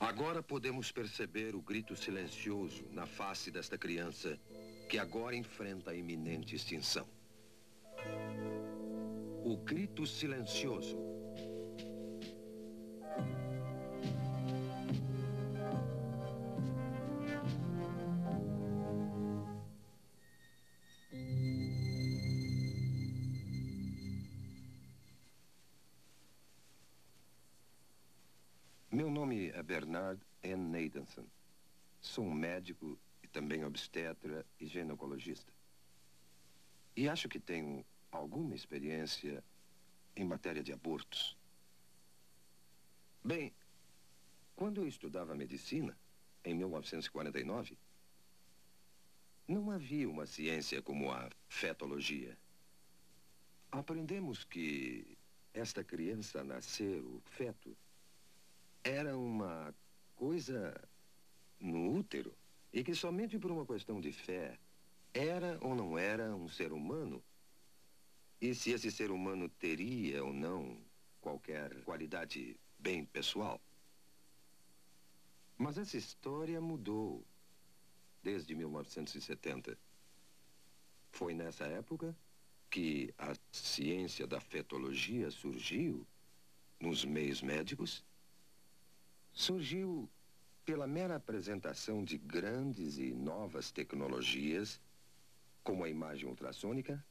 Agora podemos perceber o grito silencioso na face desta criança que agora enfrenta a iminente extinção. O grito silencioso. Meu nome é Bernard N. Nathanson. Sou um médico e também obstetra e ginecologista. E acho que tenho alguma experiência em matéria de abortos. Bem, quando eu estudava medicina, em 1949, não havia uma ciência como a fetologia. Aprendemos que esta criança a nascer, o feto, era uma coisa no útero e que somente por uma questão de fé era ou não era um ser humano e se esse ser humano teria ou não qualquer qualidade bem pessoal. Mas essa história mudou desde 1970. Foi nessa época que a ciência da fetologia surgiu nos meios médicos. Surgiu pela mera apresentação de grandes e novas tecnologias, como a imagem ultrassônica,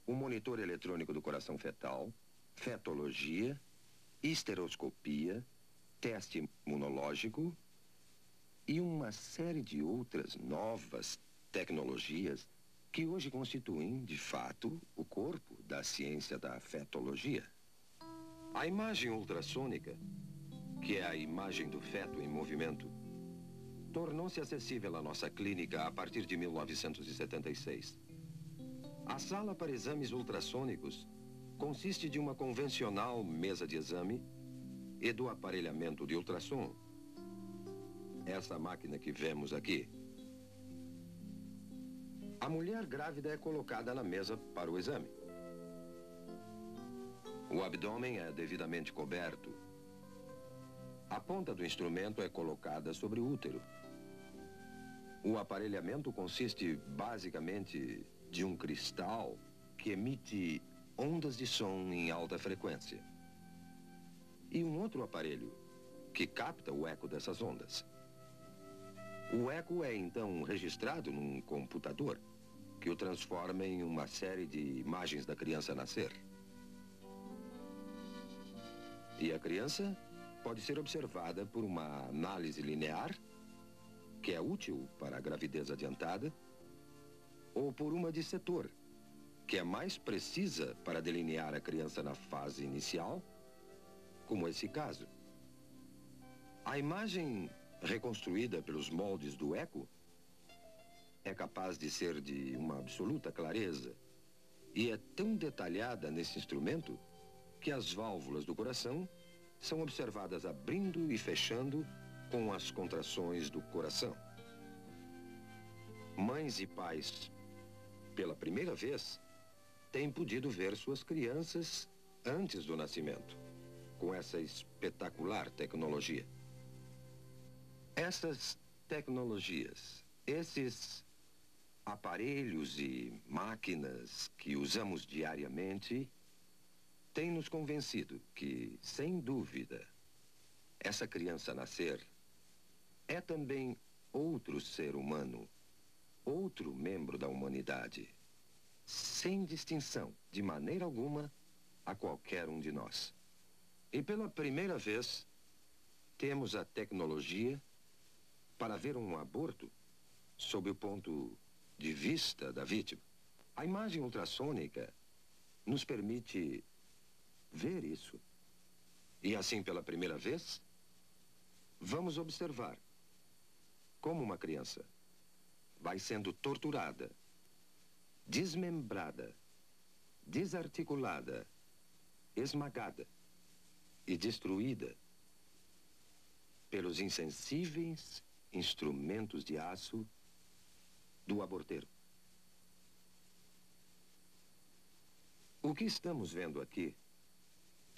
o monitor eletrônico do coração fetal, fetologia, histeroscopia, teste imunológico e uma série de outras novas tecnologias que hoje constituem, de fato, o corpo da ciência da fetologia. A imagem ultrassônica, que é a imagem do feto em movimento, tornou-se acessível à nossa clínica a partir de 1976. A sala para exames ultrassônicos consiste de uma convencional mesa de exame e do aparelhamento de ultrassom. Essa máquina que vemos aqui. A mulher grávida é colocada na mesa para o exame. O abdômen é devidamente coberto. A ponta do instrumento é colocada sobre o útero. O aparelhamento consiste basicamente de um cristal que emite ondas de som em alta frequência. E um outro aparelho que capta o eco dessas ondas. O eco é então registrado num computador que o transforma em uma série de imagens da criança nascer. E a criança pode ser observada por uma análise linear, que é útil para a gravidez adiantada, ou por uma de setor, que é mais precisa para delinear a criança na fase inicial, como esse caso. A imagem reconstruída pelos moldes do eco é capaz de ser de uma absoluta clareza e é tão detalhada nesse instrumento que as válvulas do coração são observadas abrindo e fechando com as contrações do coração. Mães e pais, pela primeira vez, têm podido ver suas crianças antes do nascimento, com essa espetacular tecnologia. Essas tecnologias, esses aparelhos e máquinas que usamos diariamente, têm nos convencido que, sem dúvida, essa criança a nascer é também outro ser humano, outro membro da humanidade, sem distinção, de maneira alguma, a qualquer um de nós. E pela primeira vez, temos a tecnologia para ver um aborto sob o ponto de vista da vítima. A imagem ultrassônica nos permite ver isso. E assim, pela primeira vez, vamos observar como uma criança vai sendo torturada, desmembrada, desarticulada, esmagada e destruída pelos insensíveis instrumentos de aço do aborteiro. O que estamos vendo aqui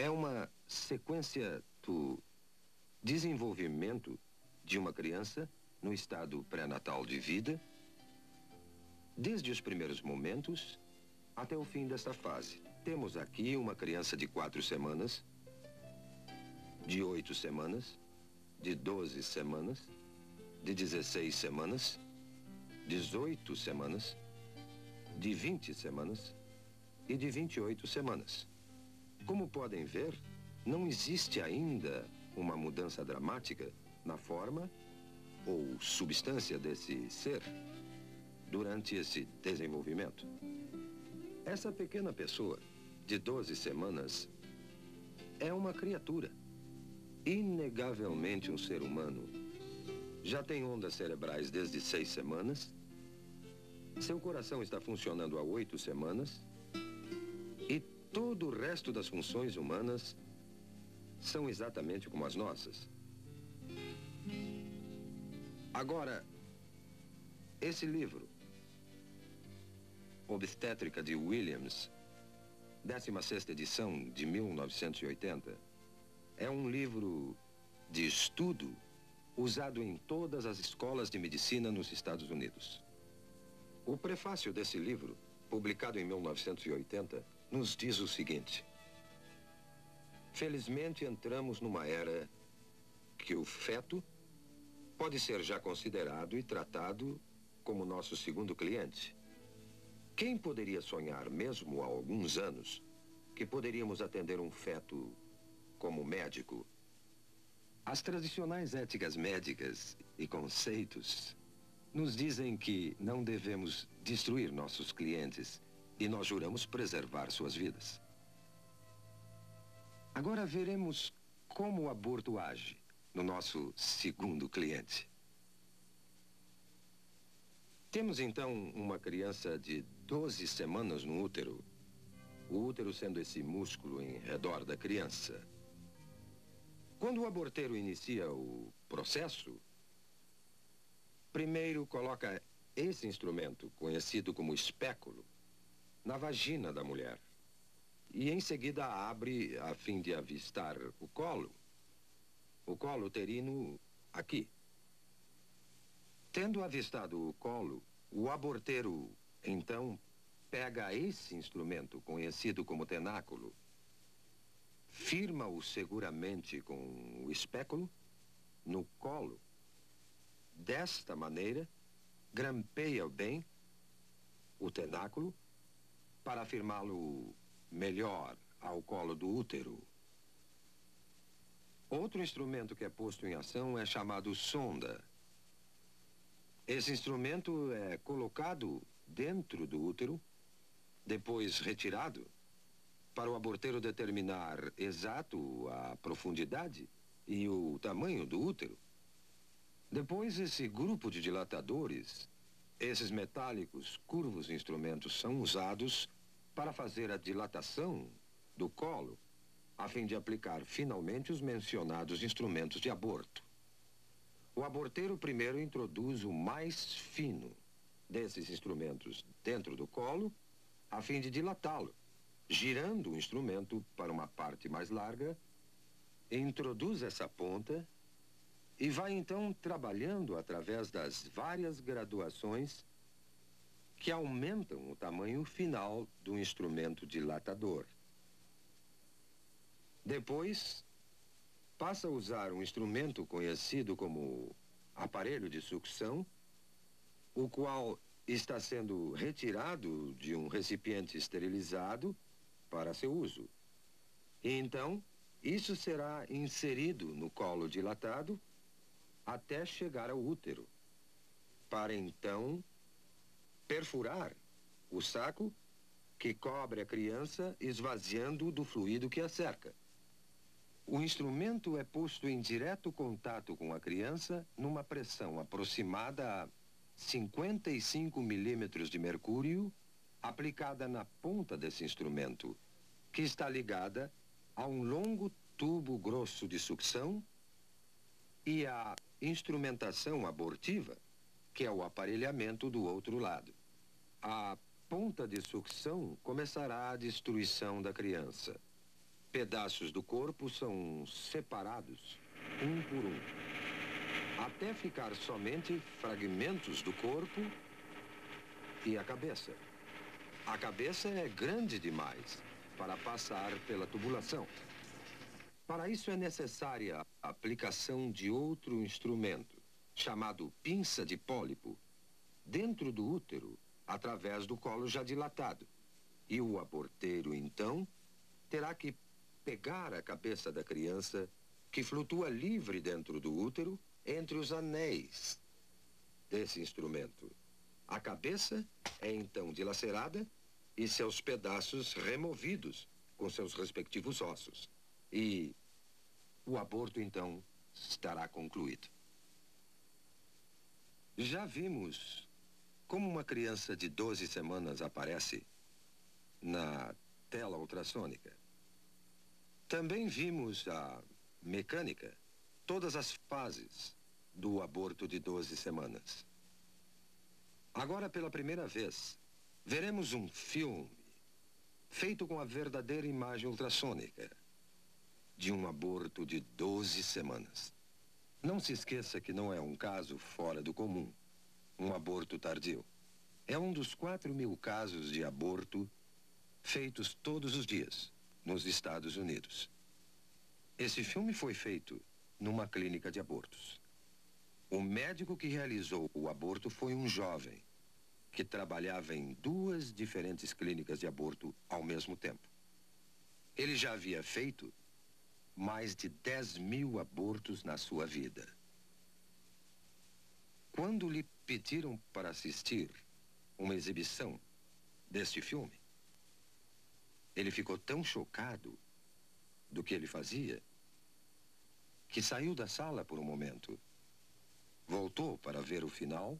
é uma sequência do desenvolvimento de uma criança no estado pré-natal de vida, desde os primeiros momentos até o fim desta fase. Temos aqui uma criança de 4 semanas, de 8 semanas, de 12 semanas, de 16 semanas, 18 semanas, de 20 semanas e de 28 semanas. Como podem ver, não existe ainda uma mudança dramática na forma ou substância desse ser durante esse desenvolvimento. Essa pequena pessoa de 12 semanas é uma criatura, inegavelmente um ser humano. Já tem ondas cerebrais desde 6 semanas, seu coração está funcionando há 8 semanas e todo o resto das funções humanas são exatamente como as nossas. Agora, esse livro, Obstétrica de Williams, 16ª edição de 1980, é um livro de estudo usado em todas as escolas de medicina nos Estados Unidos. O prefácio desse livro, publicado em 1980, nos diz o seguinte: felizmente entramos numa era que o feto pode ser já considerado e tratado como nosso segundo cliente. Quem poderia sonhar, mesmo há alguns anos, que poderíamos atender um feto como médico? As tradicionais éticas médicas e conceitos nos dizem que não devemos destruir nossos clientes e nós juramos preservar suas vidas. Agora veremos como o aborto age no nosso segundo cliente. Temos então uma criança de 12 semanas no útero, o útero sendo esse músculo em redor da criança. Quando o aborteiro inicia o processo, primeiro coloca esse instrumento, conhecido como espéculo, na vagina da mulher. E em seguida abre a fim de avistar o colo uterino aqui. Tendo avistado o colo, o aborteiro, então, pega esse instrumento, conhecido como tenáculo, firma-o seguramente com o espéculo no colo. Desta maneira, grampeia bem o tenáculo para firmá-lo melhor ao colo do útero. Outro instrumento que é posto em ação é chamado sonda. Esse instrumento é colocado dentro do útero, depois retirado, para o aborteiro determinar exato a profundidade e o tamanho do útero. Depois, esse grupo de dilatadores, esses metálicos, curvos instrumentos, são usados para fazer a dilatação do colo, a fim de aplicar finalmente os mencionados instrumentos de aborto. O aborteiro primeiro introduz o mais fino desses instrumentos dentro do colo, a fim de dilatá-lo, girando o instrumento para uma parte mais larga, introduz essa ponta e vai então trabalhando através das várias graduações que aumentam o tamanho final do instrumento dilatador. Depois, passa a usar um instrumento conhecido como aparelho de sucção, o qual está sendo retirado de um recipiente esterilizado para seu uso. E então, isso será inserido no colo dilatado até chegar ao útero, para então perfurar o saco que cobre a criança, esvaziando-o do fluido que a cerca. O instrumento é posto em direto contato com a criança numa pressão aproximada a 55 milímetros de mercúrio, aplicada na ponta desse instrumento, que está ligada a um longo tubo grosso de sucção e a instrumentação abortiva, que é o aparelhamento do outro lado. A ponta de sucção começará a destruição da criança. Pedaços do corpo são separados um por um, até ficar somente fragmentos do corpo e a cabeça. A cabeça é grande demais para passar pela tubulação. Para isso é necessária a aplicação de outro instrumento, chamado pinça de pólipo, dentro do útero, através do colo já dilatado. E o aborteiro, então, terá que pegar a cabeça da criança, que flutua livre dentro do útero, entre os anéis desse instrumento. A cabeça é então dilacerada e seus pedaços removidos com seus respectivos ossos. E o aborto, então, estará concluído. Já vimos como uma criança de 12 semanas aparece na tela ultrassônica. Também vimos a mecânica, todas as fases do aborto de 12 semanas. Agora, pela primeira vez, veremos um filme feito com a verdadeira imagem ultrassônica de um aborto de 12 semanas. Não se esqueça que não é um caso fora do comum, um aborto tardio. É um dos 4.000 casos de aborto feitos todos os dias nos Estados Unidos. Esse filme foi feito numa clínica de abortos. O médico que realizou o aborto foi um jovem que trabalhava em 2 diferentes clínicas de aborto ao mesmo tempo. Ele já havia feito mais de 10.000 abortos na sua vida. Quando lhe pediram para assistir uma exibição deste filme, ele ficou tão chocado do que ele fazia que saiu da sala por um momento. Voltou para ver o final,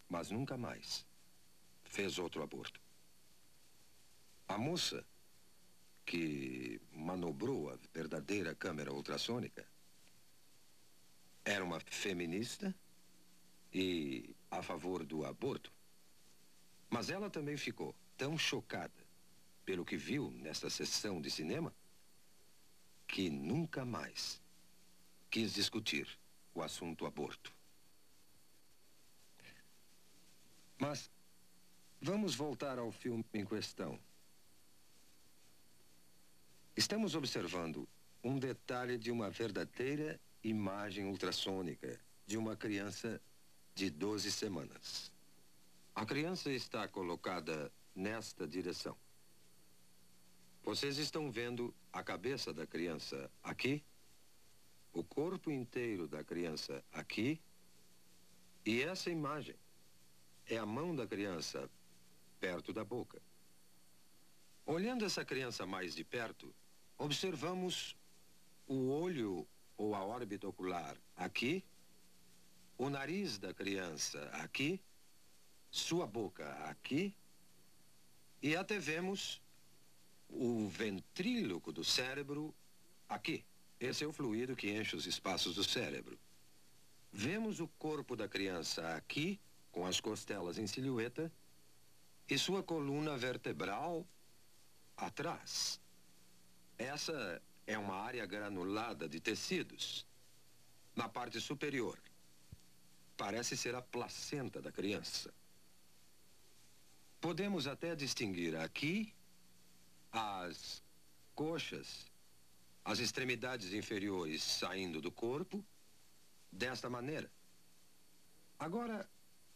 mas nunca mais fez outro aborto. A moça que manobrou a verdadeira câmera ultrassônica era uma feminista e a favor do aborto. Mas ela também ficou tão chocada pelo que viu nessa sessão de cinema que nunca mais quis discutir o assunto aborto. Mas vamos voltar ao filme em questão. Estamos observando um detalhe de uma verdadeira imagem ultrassônica de uma criança de 12 semanas. A criança está colocada nesta direção. Vocês estão vendo a cabeça da criança aqui, o corpo inteiro da criança aqui, e essa imagem é a mão da criança perto da boca. Olhando essa criança mais de perto, observamos o olho ou a órbita ocular aqui, o nariz da criança aqui, sua boca aqui, e até vemos o ventríloco do cérebro aqui. Esse é o fluido que enche os espaços do cérebro. Vemos o corpo da criança aqui, com as costelas em silhueta, e sua coluna vertebral atrás. Essa é uma área granulada de tecidos. Na parte superior, parece ser a placenta da criança. Podemos até distinguir aqui as coxas, as extremidades inferiores saindo do corpo, desta maneira. Agora,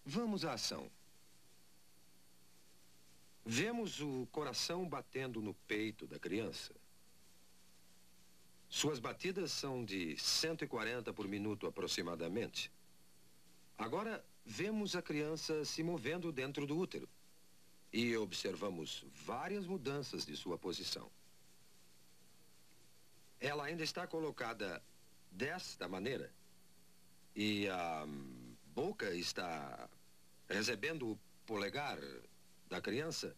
vamos à ação. Vemos o coração batendo no peito da criança. Suas batidas são de 140 por minuto aproximadamente. Agora, vemos a criança se movendo dentro do útero. E observamos várias mudanças de sua posição. Ela ainda está colocada desta maneira. E a boca está recebendo o polegar da criança.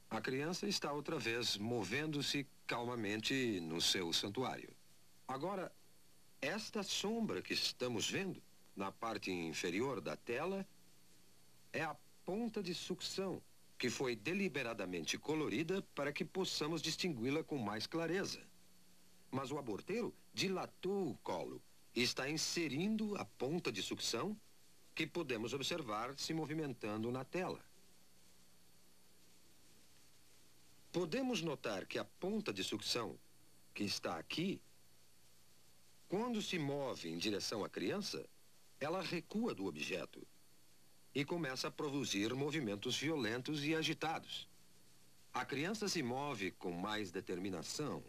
A criança está outra vez movendo-se calmamente no seu santuário. Agora, esta sombra que estamos vendo na parte inferior da tela é a ponta de sucção que foi deliberadamente colorida para que possamos distingui-la com mais clareza. Mas o aborteiro dilatou o colo e está inserindo a ponta de sucção que podemos observar se movimentando na tela. Podemos notar que a ponta de sucção, que está aqui, quando se move em direção à criança, ela recua do objeto e começa a produzir movimentos violentos e agitados. A criança se move com mais determinação.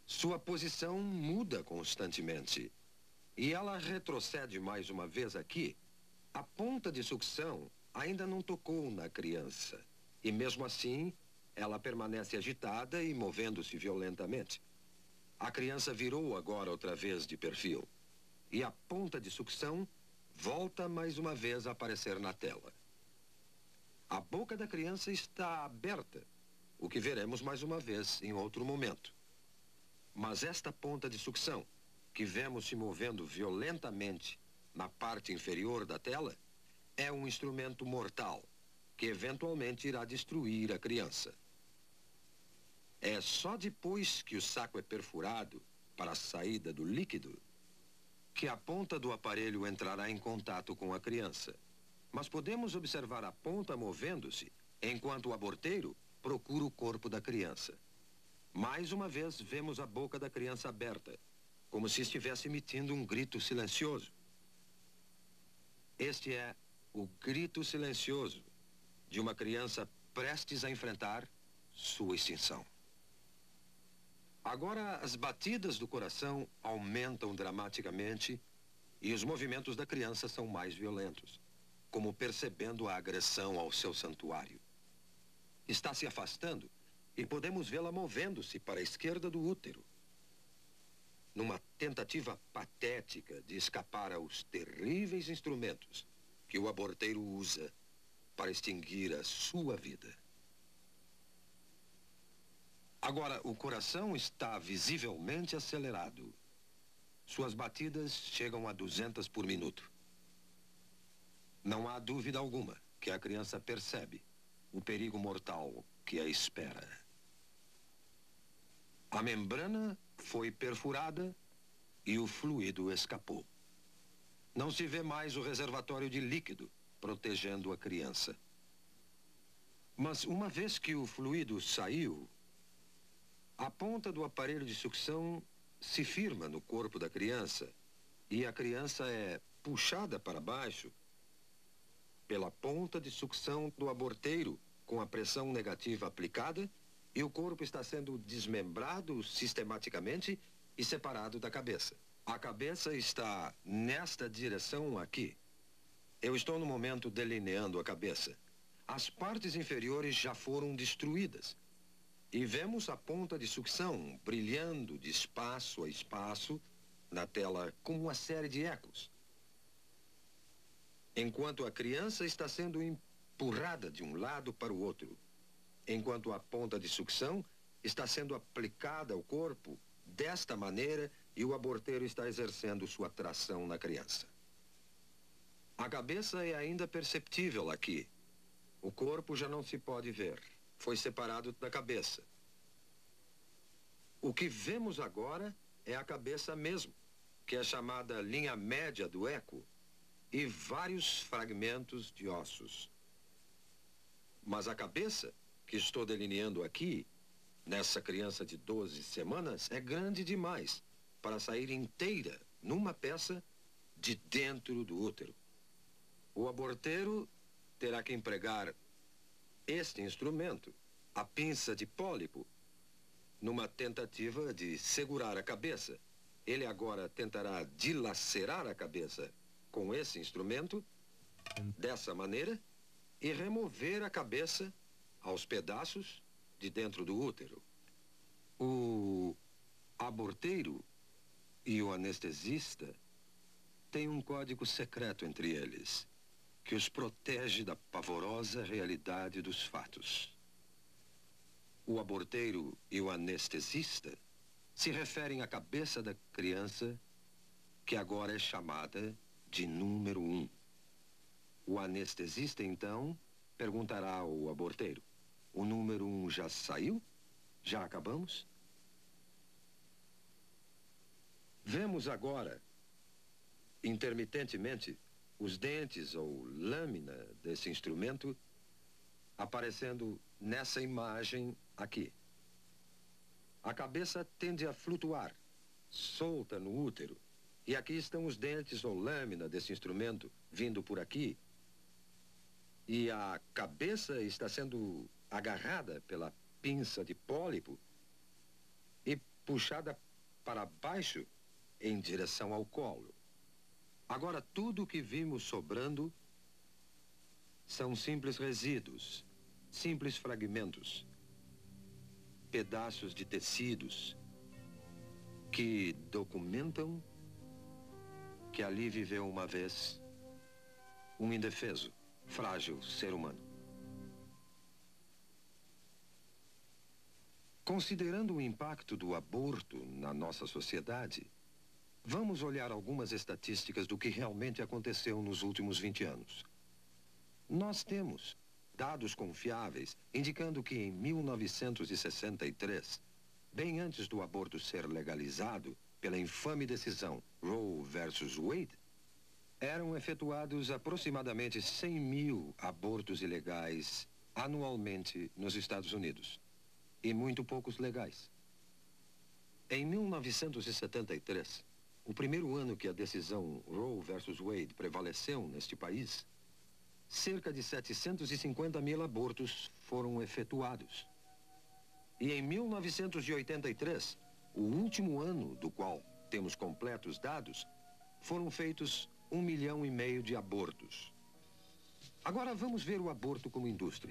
Sua posição muda constantemente e ela retrocede mais uma vez aqui. A ponta de sucção ainda não tocou na criança e mesmo assim ela permanece agitada e movendo-se violentamente. A criança virou agora outra vez de perfil e a ponta de sucção volta mais uma vez a aparecer na tela. A boca da criança está aberta, o que veremos mais uma vez em outro momento. Mas esta ponta de sucção, que vemos se movendo violentamente na parte inferior da tela, é um instrumento mortal, que eventualmente irá destruir a criança. É só depois que o saco é perfurado para a saída do líquido que a ponta do aparelho entrará em contato com a criança. Mas podemos observar a ponta movendo-se enquanto o aborteiro procura o corpo da criança. Mais uma vez vemos a boca da criança aberta, como se estivesse emitindo um grito silencioso. Este é o grito silencioso de uma criança prestes a enfrentar sua extinção. Agora, as batidas do coração aumentam dramaticamente e os movimentos da criança são mais violentos, como percebendo a agressão ao seu santuário. Está se afastando e podemos vê-la movendo-se para a esquerda do útero, numa tentativa patética de escapar aos terríveis instrumentos que o aborteiro usa para extinguir a sua vida. Agora, o coração está visivelmente acelerado. Suas batidas chegam a 200 por minuto. Não há dúvida alguma que a criança percebe o perigo mortal que a espera. A membrana foi perfurada e o fluido escapou. Não se vê mais o reservatório de líquido protegendo a criança. Mas uma vez que o fluido saiu, a ponta do aparelho de sucção se firma no corpo da criança e a criança é puxada para baixo pela ponta de sucção do aborteiro com a pressão negativa aplicada e o corpo está sendo desmembrado sistematicamente e separado da cabeça. A cabeça está nesta direção aqui. Eu estou no momento delineando a cabeça. As partes inferiores já foram destruídas. E vemos a ponta de sucção brilhando de espaço a espaço na tela como uma série de ecos. Enquanto a criança está sendo empurrada de um lado para o outro, enquanto a ponta de sucção está sendo aplicada ao corpo desta maneira e o aborteiro está exercendo sua tração na criança. A cabeça é ainda perceptível aqui. O corpo já não se pode ver. Foi separado da cabeça. O que vemos agora é a cabeça mesmo, que é chamada linha média do eco, e vários fragmentos de ossos. Mas a cabeça, que estou delineando aqui, nessa criança de 12 semanas, é grande demais para sair inteira numa peça de dentro do útero. O aborteiro terá que empregar este instrumento, a pinça de pólipo, numa tentativa de segurar a cabeça. Ele agora tentará dilacerar a cabeça com esse instrumento, dessa maneira, e remover a cabeça aos pedaços de dentro do útero. O aborteiro e o anestesista têm um código secreto entre eles, que os protege da pavorosa realidade dos fatos. O aborteiro e o anestesista se referem à cabeça da criança, que agora é chamada de número 1. O anestesista, então, perguntará ao aborteiro: o número 1 já saiu? Já acabamos? Vemos agora, intermitentemente, os dentes ou lâmina desse instrumento aparecendo nessa imagem aqui. A cabeça tende a flutuar, solta no útero. E aqui estão os dentes ou lâmina desse instrumento vindo por aqui. E a cabeça está sendo agarrada pela pinça de pólipo e puxada para baixo em direção ao colo. Agora, tudo o que vimos sobrando são simples resíduos, simples fragmentos, pedaços de tecidos que documentam que ali viveu uma vez um indefeso, frágil ser humano. Considerando o impacto do aborto na nossa sociedade, vamos olhar algumas estatísticas do que realmente aconteceu nos últimos 20 anos. Nós temos dados confiáveis indicando que em 1963, bem antes do aborto ser legalizado pela infame decisão Roe versus Wade, eram efetuados aproximadamente 100 mil abortos ilegais anualmente nos Estados Unidos, e muito poucos legais. Em 1973, o primeiro ano que a decisão Roe versus Wade prevaleceu neste país, cerca de 750 mil abortos foram efetuados. E em 1983, o último ano do qual temos completos dados, foram feitos 1,5 milhão de abortos. Agora vamos ver o aborto como indústria.